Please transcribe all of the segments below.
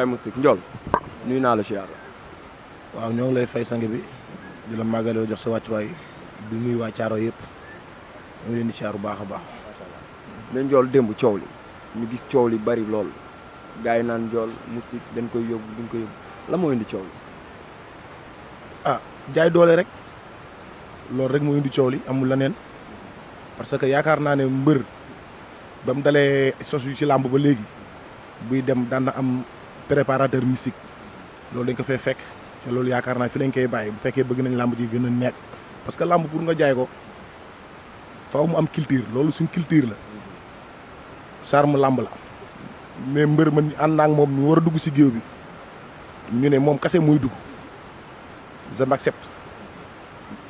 Baye Moustique Ndiol nuyu naa la siyaar. waaw ñoo ngi lay fay sang bi di la màggaloo jox sa wàccuwaay du nuyu waa Caaro yëpp ñoo ngi leen di siyaar bu baax a baax. mais Ndiol démb coow li ñu gis coow li bari lool gars yi naan Ndiol Moustique dañ koy yóbbu duñ ko yóbbu la moo indi coow li. ah jaay doole rek loolu rek moo indi coow li amul leneen parce que yaakaar naa ne mbër ba mu dalee sos yu ci làmb ba léegi buy dem daan na am préparateur mystique loolu dañ ko fay fekk te loolu yaakaar naa fi lañ koy bàyyi bu fekkee bëgg nañ làmb ji gën a nekk parce que làmb pour nga jaay ko faaw mu am culture loolu suñ culture la charme làmb la mais mbër man ànd naa ak moom ñu war a dugg ci géew bi ñu ne moom kase muy dugg je m'accepte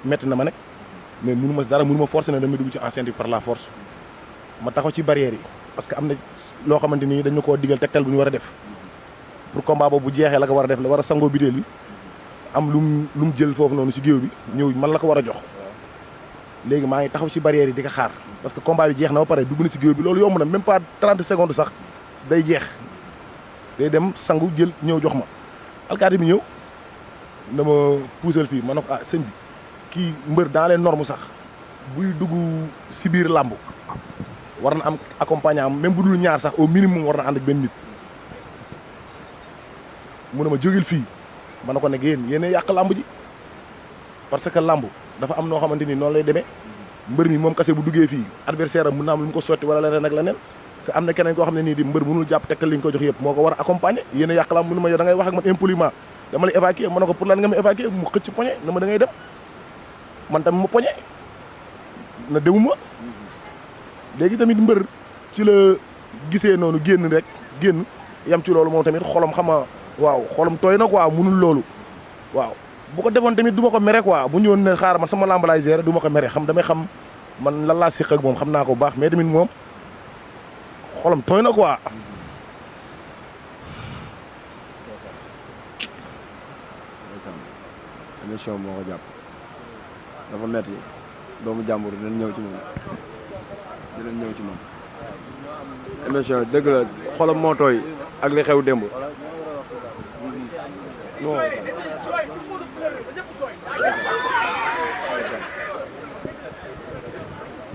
metti na ma nag mais mënu ma dara mënu ma forcer na damay dugg ci enceinte bi par la force ma taxaw ci barrière yi parce que am na loo xamante ni dañu koo digal tegtal bu ñu war a def pour combat boobu bu jeexee la ko war a def la war a sangoo biteel bi am lu mu jël foofu noonu ci géew bi ñëw man la ko war a jox léegi maa ngi taxaw ci barrière yi di ko xaar parce que combat bi jeex na ba pare dugg na ci géew bi loolu yomb na même pas 30 secondes sax day jeex day dem sangu jël ñëw jox ma alkaati bi ñëw dama puusal fii ma ne ko ah sëñ bi kii mbër dans les normes sax buy dugg ci biir làmb war na am accompagnant même bu dul ñaar sax au minimum war na ànd ak benn nit mu ne ma jógil fii ma ne ko nag yéen yàq làmb ji parce que làmb dafa am noo xamante ni noonu lay demee mbër mi moom kase bu duggee fii adversaire am mun na am lu mu ko sotti wala leneen ak leneen parce que am na keneen koo xam ne nii di mbër mënul jàpp tegtal li ñu ko jox yëpp moo ko war a accompagner yéen a yàq làmb mu ne ma yow da ngay wax ak man impoliment dama lay évacuer ma ne ko pour lan nga ma évacuer mu xëcc poñe na ma da ngay dem man tamit ma poñe na demuma léegi tamit mbër ci la gisee noonu génn yam ci loolu moom tamit xolam xama waaw xolam tooy na quoi munul loolu waaw bu ko defoon tamit du ma ko mere quoi bu ñëwoon ne xaar man sama lamb laay gérer du ma ko mere xam damay xam man lan laa séq ak moom xam naa ko bu baax mais tamit moom xolam tooy na quoi. émission moo ko jàpp dafa metti doomu jàmbur dinañ ñëw ci moom émission dëgg la xolam moo tooy ak li xew démb non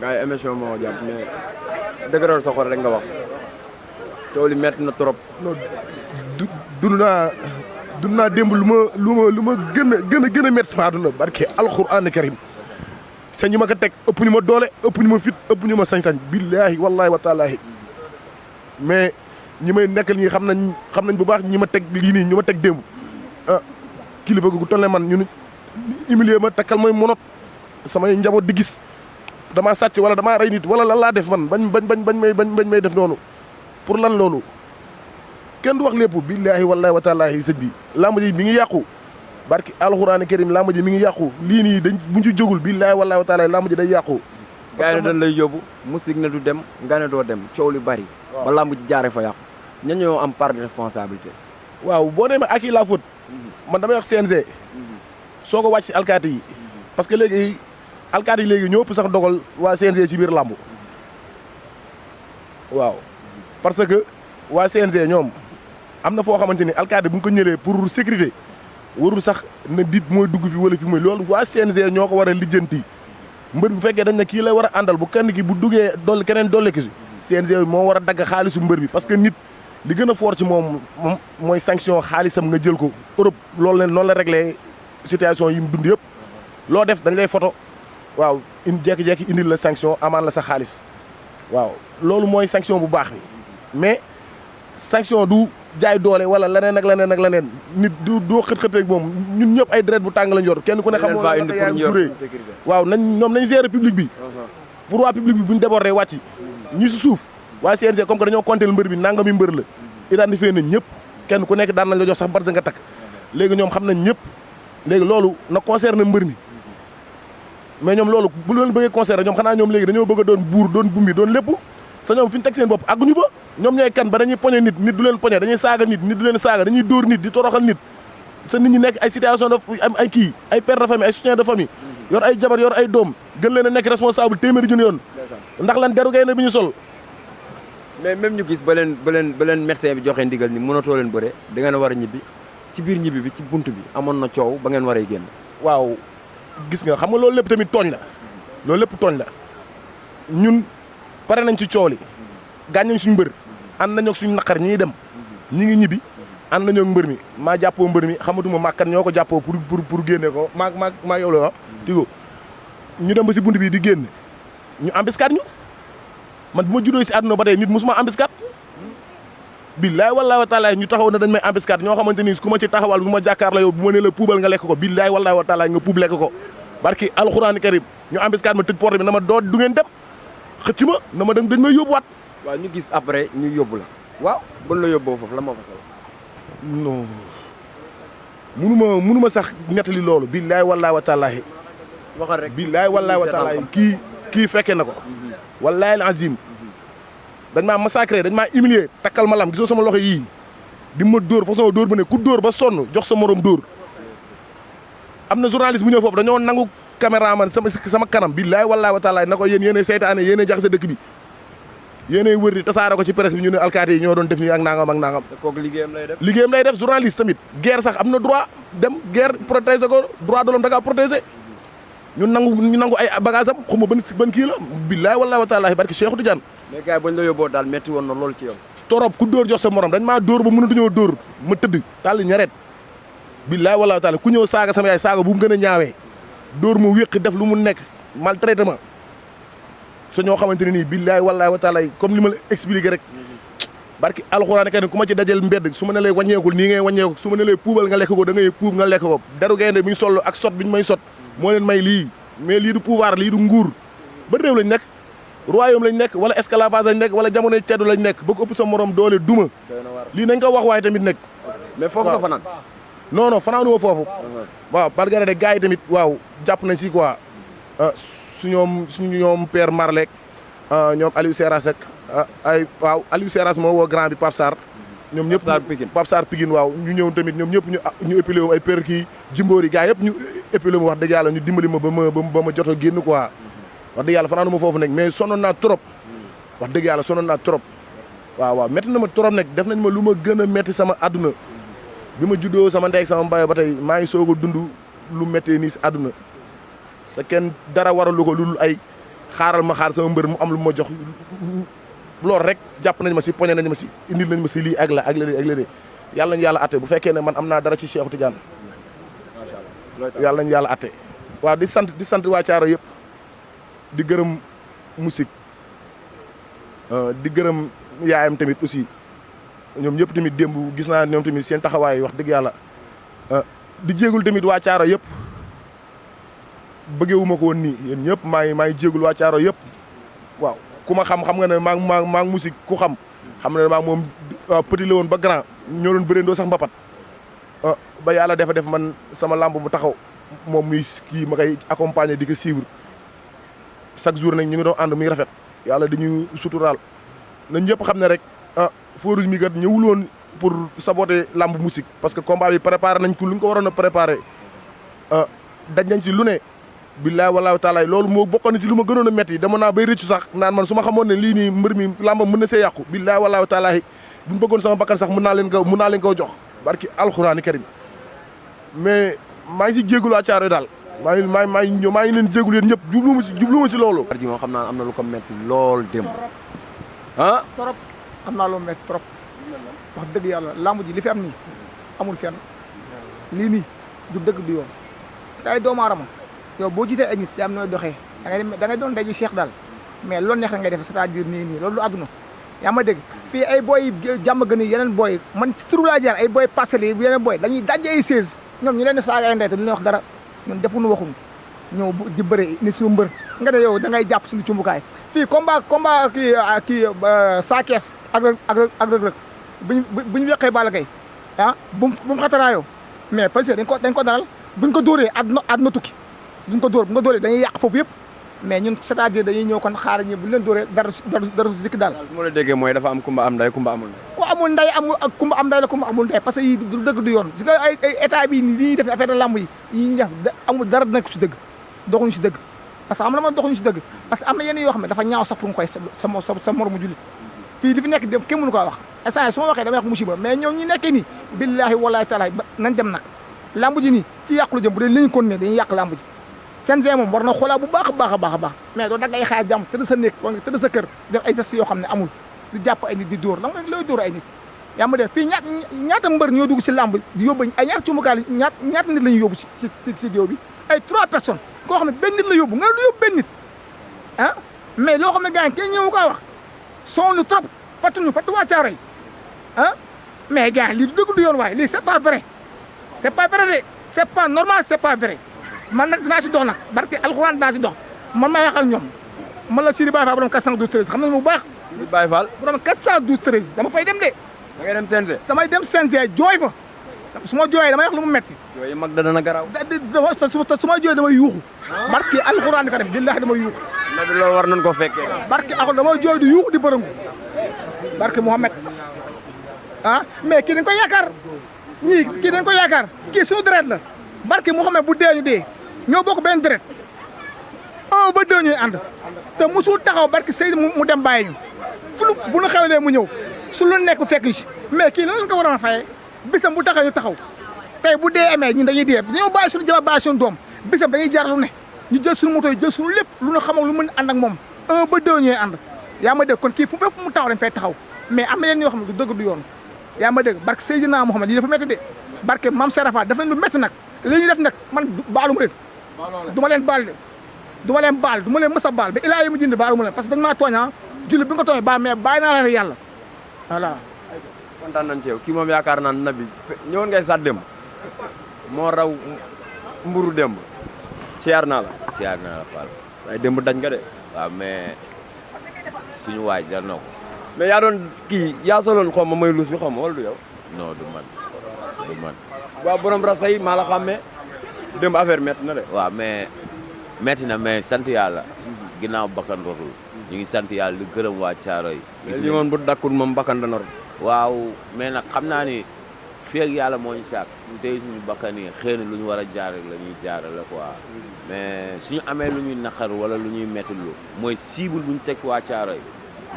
gars yi émission moo ko jàpp mais dëgëral sa xol rek nga wax coow li metti na trop. non dund naa démb lu ma gën a métti sama àdduna barke alxuraan karim sa ñu ma ko teg ëpp ñu ma doole ëpp ñu ma fit ëpp ñu ma sañ-sañ billaahi wallaahi wa taalaahi mais ñi may nekkal ñi xam nañ bu baax ñi ma teg lii nii ñu ma teg démb ah kilifa gu toll ne man ñu humilier ma takkal mooy monot samay njaboot di gis damaa sàcc wala damaa rey nit wala lan laa def man bañ may def noonu pour lan loolu kenn du wax lépp billaahi wallaahi wa taalaahi sëñ bi làmb ji mi ngi yàqu barki alxuraani karim làmb ji mi ngi yàqu lii nii buñ ci jógul billaahi wallaahi wa taalaahi làmb ji day yàqu. gars yi dañ lay yóbbu Moustique ne du dem nga ne doo dem coow li bari. ba làmb ji jaaree fa yàqu. ñan ñoo am part de responsabilité. waaw boo demee ak la faute man damay wax CNG. soo ko wàcc si alkaati yi. parce que léegi alkaati yi léegi ñoo ëpp sax dogal waa CNG ci biir làmb. waaw parce que waa CNG ñoom am na foo xamante ni alkaati bu ñu ko ñëlee pour sécurité warul sax na dit mooy dugg fi wala fi mooy loolu waa CNG ñoo ko war a lijjanti mbër bu fekkee dañ ne kii lay war a àndal bu kenn ki bu duggee dolli keneen dolli ki si CNG moo war a dagg xaalisu mbër bi parce que nit li gën a fort ci moom mooy sanction xaalisam nga jël ko Europe loolu leen noonu la réglé situation yi mu dund yëpp loo def dañ lay photo waaw jekki-jekki indil la sanction amaan la sa xaalis waaw loolu mooy sanction bu baax bi mais sanction du jaay doole wala leneen ak leneen nit doo xët-xët rek moom ñun ñëpp ay deret bu tàng lañ yor kenn ku ne xam moo naka yaayam turee waaw ñoom nañ gérer public bi pour waa public bi buñ débordé wàcc ñi si suuf waa CNG comme que dañoo compter mbër bi nangami mbër la identifié nañ ñëpp kenn ku nekk daan nañ la jox sax barsa nga takk léegi ñoom xam nañ ñëpp léegi loolu na concerne mbër mi mais ñoom loolu bu leen bëggee concerne ñoom xanaa ñoom léegi dañoo bëgg a doon buur doon bumbi doon lépp sa ñoom fi ñu teg seen bopp àgguñu fa ñoom ñooy kan ba dañuy poñe nit du leen poñe dañuy saaga nit du leen saaga dañuy dóor nit di toroxal nit sa nit ñi nekk ay situation de ay kii ay père de famille ay soutien de famille yor ay jabar yor ay doom gën leen a nekk responsable téeméeri junni yoon ndax lan deru gaynde bi ñu sol mais même ñu gis ba leen médecin bi joxe ndigal ni mënatoo leen bëre da ngeen war a ñibbi ci biir ñibbi bi ci bunt bi amoon na coow ba ngeen waree génn. waaw gis nga xam nga loolu lépp tamit tooñ la loolu lépp tooñ la ñun pare nañ ci coow li gaañ nañ suñu mbër ànd nañoo ak suñu naqar ñi dem ñi ngi ñibbi ànd nañoo ak mbër mi maa jàppoo mbër mi xamatuma màkkat ñoo ko jàppoo pour génne ko maa yow la tigo ñu dem ba si bunt bi di génn ñu embuscade ñu man bu ma juddoo si àdduna ba tey nit mosuma embuscade billaay wallaay wa taalaay ñu taxaw na dañ may embuscade ñoo xamante ni ku ma ci taxawal bu ma jàkkaar la yow bu ma ne la puubal nga lekk ko billaay wallaay wa taalaay nga puub lekk ko barki alxuraani karim ñu embuscade ma tëj porte bi na ma doo du ngeen dem xëcc ma na ma dañ may yóbbuwaat. waaw ñu gis après ñu yóbbu la. waaw buñ la yóbboo foofu la moo fa xew. non munuma sax nettali loolu billaay wallaay wa taalaay. waxal rek billaay wallaay wa taalaay kii fekke na ko. wallaay al azim dañ maa massacré dañ maa humilier takkal ma lam gisoo sama loxo yii di ma dóor façon dóor bu ne ku dóor ba sonn jox sa morom dóor am na journaliste bu ñëw foofu dañoo nangu caméraman sama kanam billaay wallaay wa taalaay na ko yéen yéenay seytaane yéenay jaxase dëkk bi yéenay wër di tasaare ko ci presse bi ñu ne alkaati yi ñoo doon def nii ak nangam ak nangam. te kooku liggéeyam lay def journaliste tamit guerre sax am na droit dem guerre protéger ko droit de l'homme da ngaa protéger ñu nangu ay bagage am xuma ban kii la billaay wallaay wa taalaay barki Cheikh Tidiane. mais gars yi bañ la yóbboo daal metti woon na loolu ci yow. torop ku dóor jox sa morom dañ maa dóor ba mënatuñoo dóor ma tëdd tàll ñaret billaay wallaay wa taalaay ku ñëw saaga sama yaay saaga bu mu gën a ñaawee dóor mu wéq def lu mu nekk maltraitement so ñoo xamante ne nii billaay wallaay wa taalaay comme li ma la expliqué rek barki alxuraan kenn ku ma ci dajal mbedd su ma ne lay wàññeekul nii ngay wàññeeku su ma ne lay puubal nga lekk ko da ngay puub nga lekk ko deru gaynde bi ñu sol ak sot bi ñu may sot moo leen may lii mais lii du pouvoir lii du nguur ba réew lañ nekk royaume lañ nekk wala esclavage lañ nekk wala jamonoy ceddu lañ nekk ba ko ëpp sa morom doole duma lii nañ ko wax waaye tamit nekk. mais foofu nga fanaan. non fanaanu ma foofu. waaw parce que gars yi tamit waaw jàpp nañ si quoi suñu ñoom père Marlek ñoom Aliou Seras ak waaw Aliou Seras moo woo grand bi Pape Sarr. ñoom ñëpp Pape Sarr Pikine waaw ñu ñëw tamit ñoom ñëpp ñu épilé wu ay père kii jimboori gars yëpp ñu épilé mu wax dëgg yàlla ñu dimbali ma ba ma jot a génn quoi. wax dëgg yàlla fanaanu ma foofu nekk mais sonoon naa trop wax dëgg yàlla sonoon naa trop waaw métti na ma trop nekk def nañ ma lu ma gën a métti sama àdduna bi ma juddoo sama ndey sama mbaay ba tey maa ngi soog a dund lu méttee nii si àdduna sa kenn dara waralu ko lu ay xaaral ma xaar sama mbër mu am lu ma jox loolu rek jàpp nañ ma si poñe nañ ma si indil nañ ma si lii ak la ak léeg yàlla nañu yàlla atte bu fekkee ne man am naa dara ci Cheikh Tidiane yàlla nañu yàlla atte waaw di sant waa Thiaro yëpp di gërëm musique di gërëm yaayam tamit aussi ñoom ñëpp tamit démb gis naa ñoom tamit seen taxawaay wax dëgg yàlla di jéegul tamit waa Thiaro yëpp bëggewuma ko woon nii yéen ñëpp maa ngi jéegul waa Thiaro yëpp waaw ku ma xam nga ne maa ngi musique ku xam ne maa moom petit la woon ba grand ñoo doon bëreendoo sax mbapat ba yàlla def man sama lamb mu taxaw moom muy kii ma koy accompagner di ko suivre chaque jour nag ñu ngi doon ànd muy rafet yàlla dañu suturaal nañ ñëpp xam ne rek Feu Rouge mi kat ñëwul woon pour saboter lamb musique parce que combat bi préparé nañ ko lu ñu ko waroon a préparé daj nañ si lu ne billaay wallaahi taalaay loolu moo bokkoon si lu ma gënoon a métti dama naa bay rëccu sax naan man su ma xamoon ne lii nii mbër mi lambam mën na see yàqu billaay wallaahi taalaay bu ñu bëggoon sama bakkan sax mën naa leen koo jox barki alxuraani karim mais maa ngi si jégalu waa Thiaroye daal maa ngi leen jégalu yéen ñëpp jublu ma si loolu. ji moom xam naa am na lu ko métti lool démb trop am naa loo métti trop wax dëgg yàlla lamb ji li fi am nii amul fenn lii nii du dëgg du yoon te ay doomu aadama yow boo jiitee ay nit da am nooy doxee da ngay doon day ji Cheikh daal mais loolu neex na ngay def c'est-à-dire nii loolu du àdduna yaa ma dégg fii ay booy jàmm gën yeneen booy man si turu laa jaar ay booy parcelles yi yeneen booy dañuy dajje ay 16 ñoom ñu leen di saaga ay ndey te du ñu wax dara ñun defuñu waxuñu ñëw di bëre ni suñu mbër nga ne yow da ngay jàpp suñu cumbukaay fii combat kii Sa Thiès ak Reug Reug bu ñu weqee Balla Gaye bu mu xataraayoo mais parce que dañ ko dalal buñ ko dóoree àdduna tukki buñ ko dóoree dañuy yàq foofu yëpp mais ñun c'est-à-dire dañuy ñëw kon xaar ñi buñ leen dóoree dara su dikk daal. su ma la déggee mooy dafa am kumba am nday kumba amul nday. ku amul nday ak kumba am nday la kumba amul nday parce que yi du dëgg du yoon si nga ay état bi ni ñuy def affaire de lamb yi ñuy def amul dara nekk si dëgg doxuñu si dëgg parce que am na man doxuñu si dëgg parce que am na yenn yoo xam ne dafa ñaaw sax pour nga koy sa moromu jullit fii li fi nekk dem kenn mënu ko wax instant su ma waxee damay wax musiba mais ñoom ñi nekkee nii billahi wallahi taala nañ dem nag lamb ji nii ci yàqu la jëm bu dee li ñu continuer dañuy yàq lamb ji CNG moom war na xoolaa bu baax a baax a baax a baax mais doo dagg ay xaar jàmm tëdd sa néeg wala nga tëdd sa kër def ay gestes yoo xam ne amul di jàpp ay nit di dóor la looy dóor ay nit yaa ma def fii ñaata mbër ñoo dugg si lamb di yóbbu ay ñaata cumukaay ñaata nit la ñuy yóbbu si géew bi ay 3 personnes koo xam ne benn nit la yóbbu nga du yóbbu benn nit ah mais loo xam ne gars yi kenn ñëwu kaa wax son lu trop fattuñu fattu waa Caaroy ah mais gars lii du dëgg du yoon waaye lii c'est pas vrai c'est pas vrai de c'est pas normal c'est pas vrai man nag dinaa si dox nag barke alxuraan dinaa si dox man maa waxal ñoom man la Sidi Baye Fall borom 412 13 xam nañu bu baax. Sidi Baye Fall borom 412 13 dama fay dem de. da ngay dem CNG. samay dem CNG jooy fa su ma jooyee damay wax lu mu metti yooyu mag dana garaaw. su ma jooyee damay yuuxu. barke alxuraan di ko def billahi damay yuuxu. mais loolu war nañ ko fekkee. barke alxuraan damay jooy di yuuxu di bërëngu barke Mouhamed ah mais kii dañ ko yaakaar ñii kii dañ ko yaakaar kii suñu deret la barke Mouhamed bu dee ñu dee ñoo bokk benn deret 1 ba 2 ñooy ànd te musul taxaw barke Seydou mu dem bàyyi ñu fu bu ñu xewlee mu ñëw su lu nekk fekk ñu si mais kii loolu lañ ko waroon a fayee bisam bu taxaw ñu taxaw tey bu dee amee ñun dañuy dee dañoo bàyyi suñu jabar bàyyi suñu doom bisam dañuy jaar lu ne ñu jël suñu moto yi jël suñu lépp lu ñu xamal lu mën ànd ak moom 1 ba 2 ñooy ànd yaa ma dégg kon kii fu fépp mu taxaw dañ fay taxaw mais am na yenn ñoo xam ne du dëgg du yoon yaa ma dégg barke Seydina Mouhamed lii dafa métti de barke Mame Serafa daf leen lu métti nag li ñuy def nag man baalu ma leen du ma leen baal de du ma leen baal du ma leen mës a baal ba ilaa yi mu jënd baalu ma leen parce que dañ maa tooñaa julli bi nga ko tooñee baal mais bàyyi naa la yàlla voilà kontaan nañ ci yow kii moom yaakaar naa Naby ñëwoon ngay sat démb moo raw mburu démb siyaar naa la Fall waaye démb daj nga de waaw mais suñu waay jar na ko mais yaa doon kii yaa soloon xaw ma may luus bi xaw ma wala du yow non du man waaw borom rasa yi maa la xàmmee démb affaire métti na de waaw mais metti na mais sant yàlla ginnaaw bakkan rotul ñu ngi sant yàlla di gërëm waa Caaroy li moom bu dakkul moom bakkan dana rot waaw mais nag xam naa ni fii ak yàlla moo ñu sàkk tey suñu bakkan yi xëy na lu ñu war a jaarale la ñuy jaarale quoi mais suñu amee lu ñuy naqar wala lu ñuy métti lu mooy cible bu ñu teg waa Caaroy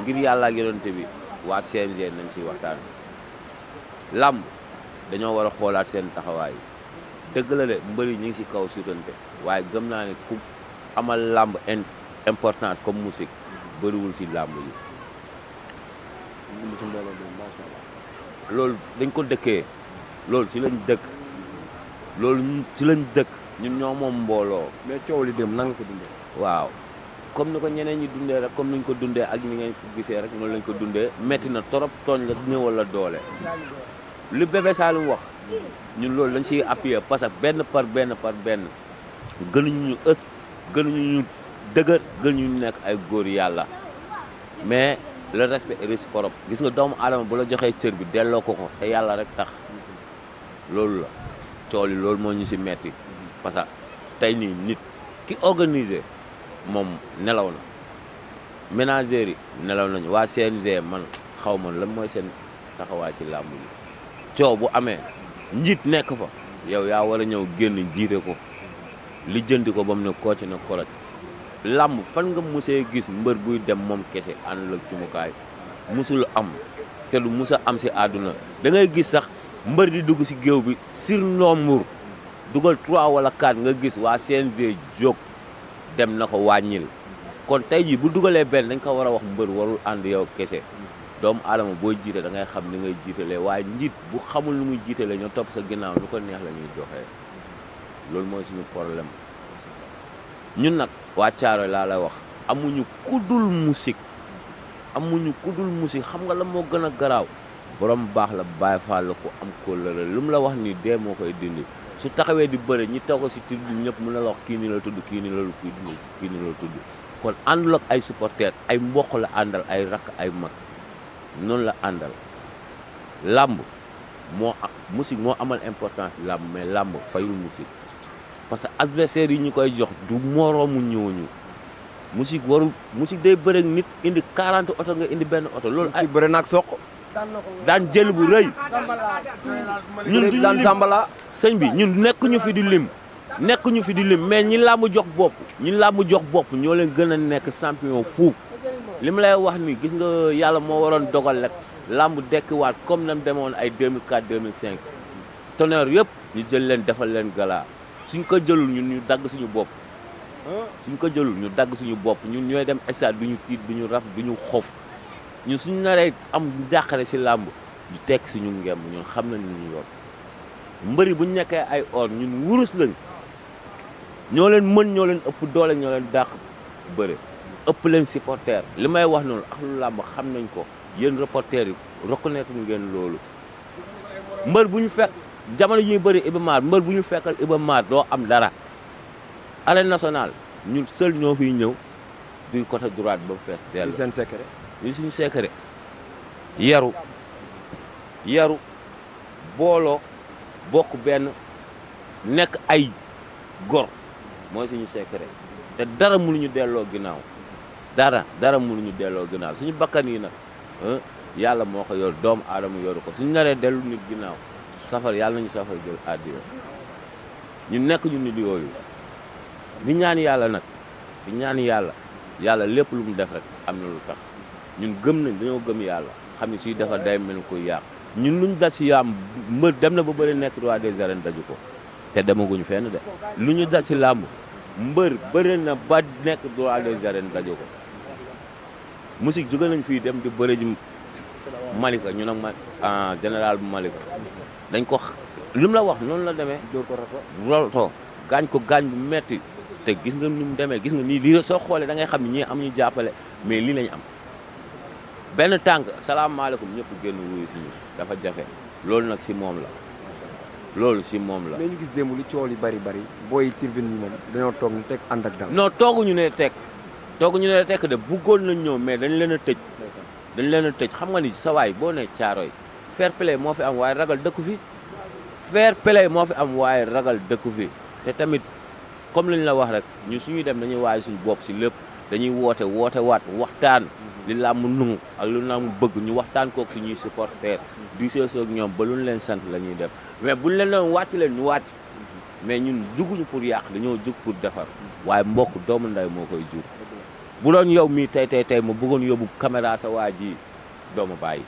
ngir yàlla ak yonent bi waa CNG nañ ciy waxtaan làmb dañoo war a xoolaat seen taxawaay dëgg la de mbëri ñu ngi si kaw sutante waaye gëm naa ne ku amal làmb importance comme musique bëriwul si làmb yi loolu dañ ko dëkkee loolu ci lañ dëkk loolu ci lañ dëkk ñun ñoo moom mbooloo mais coow li dem na nga ko dundee waaw comme ni ko ñeneen ñi dundee rek comme niñ ko dundee ak ni ngeen ko gisee rek noonu lañ ko dundee metti na torop tooñ la néewal la doole li Bébé Saloum wax ñun loolu dañ ciy appuyer parce que benn par benn gënuñu ñu ës gënuñu ñu dëgër gënuñu nekk ay góor yàlla mais le respect est réciproque gis nga doomu aadama bu la joxee cër bi delloo ko te yàlla rek tax loolu la coow li loolu moo ñu ci metti parce que tey nii nit ki organisé moom nelaw na ménagères yi nelaw nañu waa CNG man xaw ma lan mooy seen taxawaay ci làmb yi coow bu amee njiit nekk fa yow yaa war a ñëw génn jiite ko li jëndi ko ba mu ne kooc na koroj làmb fan nga musee gis mbër buy dem moom kese ànd la cumukaay musul am te lu musa am ci àdduna da ngay gis sax mbër di dugg ci géew bi surnombre dugal 3 wala 4 nga gis waa CNG jóg dem na ko wàññil kon tey jii bu dugalee benn dañ ko war a wax mbër warul ànd yow kese doomu aadama booy jiite da ngay xam ni ngay jiitalee waaye njiit bu xamul lu muy jiitalee ñoo topp sa ginnaaw lu ko neex la ñuy doxee loolu mooy suñu problème ñun nag waa Caaroy laa lay wax amuñu kudul musique xam nga la moo gën a garaaw borom baax la Baay Faal la ko am kóllëre lu mu la wax ni dee moo koy dindi su taxawee di bëre ñi toog si tribune ñëpp mën na la wax kii ni la tudd kii ni la tudd kon àndul ak ay supporters ay mbokk la àndal ay rakk ay mag noonu la àndal làmb musique moo amal importance làmb mais làmb fayul musique parce que adversaire yi ñu koy jox du moroomu ñooñu musique day bëre nit indi 40 oto nga indi benn oto loolu ay bëre naag soq daan jël bu rëy ñun daan sambala sëñ bi ñun nekkuñu fi di lim mais ñi làmb jox bopp ñoo leen gën a nekk champion fuuf li mu lay wax ni gis nga yàlla moo waroon dogal rek làmb dekkiwaat comme nam demoon ay 2004 2005 Tonnerre yëpp ñu jël leen defal leen gala suñ ko jëlul ñun ñu dagg suñu bopp suñ ko jëlul ñu dagg suñu bopp ñun ñooy dem stade duñu tiit duñu raf duñu xof ñun suñu naree am jàqare si làmb ñu tekk suñu ngemb ñun xam nañ ñu yor mbëri buñ nekkee ay or ñun wurus lañ ñoo leen mën ñoo leen ëpp doole ñoo leen dàq bëre ëpp leen supporter li may wax noonu ak lu làmb xam nañ ko yéen reporter yi reconnaître ngeen loolu mbër bu ñu fekk jamono yi ñuy bëri Iba Mar mbër bu ñu fekkal Iba Mar doo am dara arène nationale ñun seul ñoo fiy ñëw du côté droite ba fees dell seen secret li suñu secret yaru booloo bokk benn nekk ay gor mooy suñu secret te dara mënuñu delloo ginnaaw dara mënuñu delloo ginnaaw suñu bakkan yi nag yàlla moo ko yor doomu aadama yoru ko suñu naree dellu nit ginnaaw safar yàlla nañu safar jël àddiya ñu nekk ñu nit yooyu di ñaan yàlla nag di ñaan yàlla lépp lu mu def rek am na lu tax ñun gëm nañ dañoo gëm yàlla xam ne suy defar day mel ni koy yàq ñun luñ daj si yaam mbër dem na ba bëri nekk roi des arènes daju ko te demaguñu fenn de lu ñu daj si làmb mbër bëri na ba nekk roi des arènes daju ko musique jóge nañ fii dem di bëri ji Malika ñu nag ma général bu Malika dañ ko lu mu la wax noonu la demee dóor ko roto gaañ ko gaañ bu metti te gis nga ni mu demee gis nga nii lii soo xoolee da ngay xam ne ñii am ñu jàppale mais lii lañ am benn tànk salaamaaleykum ñëpp génn wuyu si ñu dafa jafe loolu nag si moom la loolu si moom la. mais ñu gis démb li coow li bari booy tribune yi moom dañoo toog ñu teg ànd ak dal. non tooguñu ne tekk de bëggoon nañ ñëw mais dañ leen a tëj xam nga ni sa waay boo ne Caaroy fair play moo fi am waaye ragal dëkku fi te tamit comme lañ la wax rek ñu suñuy dem dañuy waay suñu bopp si lépp dañuy woote waat waxtaan li làmb nungu ak lu làmb bëgg ñu waxtaan kook suñuy supporter du seesoog ñoom ba luñ leen sant la ñuy def mais buñ leen doon wàcc leen ñu wàcc mais ñun juguñu pour yàq dañoo jug pour defar waaye mbokk doomu nday moo koy jur bu doon yow mii tey ma bëggoon yóbbu caméra sa waa ji doomu bàyyi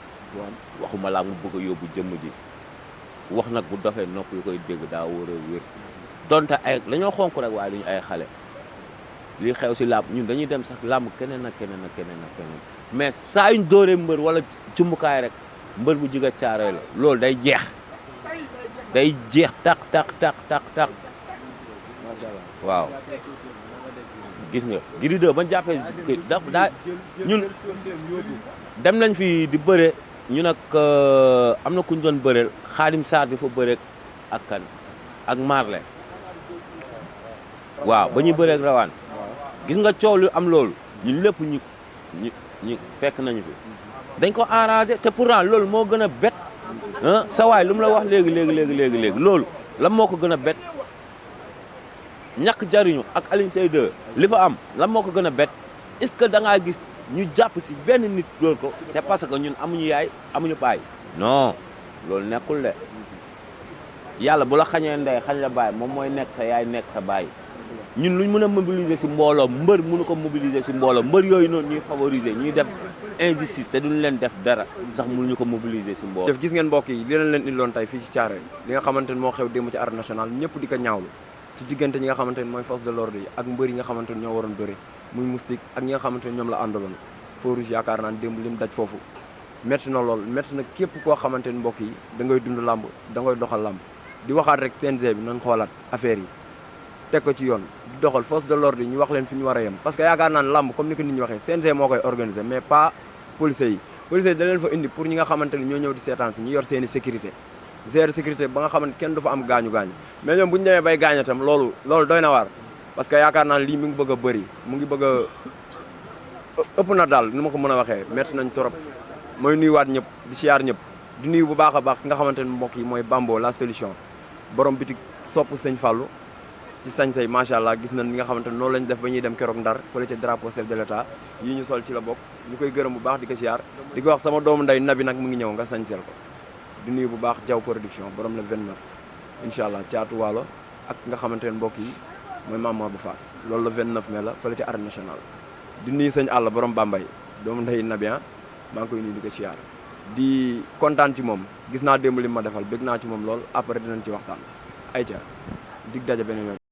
waxuma laa mu bëgg a yóbbu jëmm ji wax nag bu dofee nopp yu koy dégg daa war a wér donte ay dañoo xonk rek waaye duñu ay xale lii xew si làmb ñun dañuy dem sax làmb keneen ak keneen mais saa yuñ dóoree mbër wala cumbukaay rek mbër bu jiga Caaroy la loolu day jeex tak waaw gis nga Gris 2 ba jàppee daa ñun dem nañ fi di bëre ñu nag am na kuñ doon bëreel Xaadim Sarr di fa bëre ak kan ak Marley waaw ba ñuy bëreeg rawaan gis nga coow lu am loolu ñun lépp ñu fekk nañu fi dañ ko arrangé te pourtant loolu moo gën a bet sa waay lu mu la wax léegi loolu lan moo ko gën a bet ñàkk jariñu ak Alioune Seye 2 li fa am lan moo ko gën a bet est-ce que da ngaa gis ñu jàpp si benn nit loolu ko c'est parce que ñun amuñu yaay amuñu baay non loolu nekkul de yàlla bu la xañee ndey xañ la baay moom mooy nekk sa yaay nekk sa baay ñun luñ mën a mobiliser si mbooloo mbër mënu ko mobiliser si mbooloo mbër yooyu noonu ñuy favoriser ñuy def injustice te duñ leen def dara sax mënuñu ko mobiliser si mbooloo. def gis ngeen mbokk yi li leen indiloon tey fii ci Thiaroye li nga xamante ne moo xew démb ci arène nationale ñëpp di ko ñaawlu ci diggante ñi nga xamante ne mooy force de l'ordre yi ak mbër yi nga xamante ne ñoo waroon bëri muy Moustique ak ñi nga xamante ne ñoom la àndaloon Feu Rouge yaakaar naa démb lim daj foofu métti na lool métti na képp koo xamante ne mbokk yi da ngay dund làmb da ngay doxal làmb di waxaat rek CNG bi nañ xoolaat affaire yi teg ko ci yoon di doxal force de l'ordre yi ñu wax leen fi ñu war a yem parce que yaakaar naa ne làmb comme ni ko nit ñi waxee CNG moo koy organiser mais pas policiers yi policiers yi da leen fa indi pour ñi nga xamante ne ñoo ñëw di seetaan si ñu yor seeni sécurité gérer sécurité ba nga xamante kenn du fa am gaañu-gaañu mais ñoom bu ñu demee bay gaaña tam loolu doy na waar parce que yaakaar naa lii mi ngi bëgg a bëri mu ngi bëgg a ëpp na daal ni ma ko mën a waxee métti nañ trop mooy nuyuwaat ñëpp di siyaar ñëpp di nuyu bu baax a baax ki nga xamante ne mbokk yi mooy Bambo la solution borom bitik sopp sëñ Fallou ci sañ-say macha allah gis nañ li nga xamante ne noonu lañ def ba ñuy dem keroog Ndar fële ca drapeau chef de l'état yi ñu sol ci la bokk ñu koy gërëm bu baax di ko siyaar di ko wax sama doomu nday nabi nag mu ngi ñëw nga sañseel ko di nuyu bu baax Jaw production borom la 29 incha allah caatu waalo ak nga xamante ne mbokk yi mooy Mamadou Fass loolu la 29 mai la fële ca arène nationale di nuyu sëñ àll borom Bambay doomu ndey Nabi maa ngi koy nuyu di ko siyaar di kontaan ci moom gis naa démb li ma defal bëgg naa ci moom lool après dinañ ci waxtaan ayca dig daje beneen yoon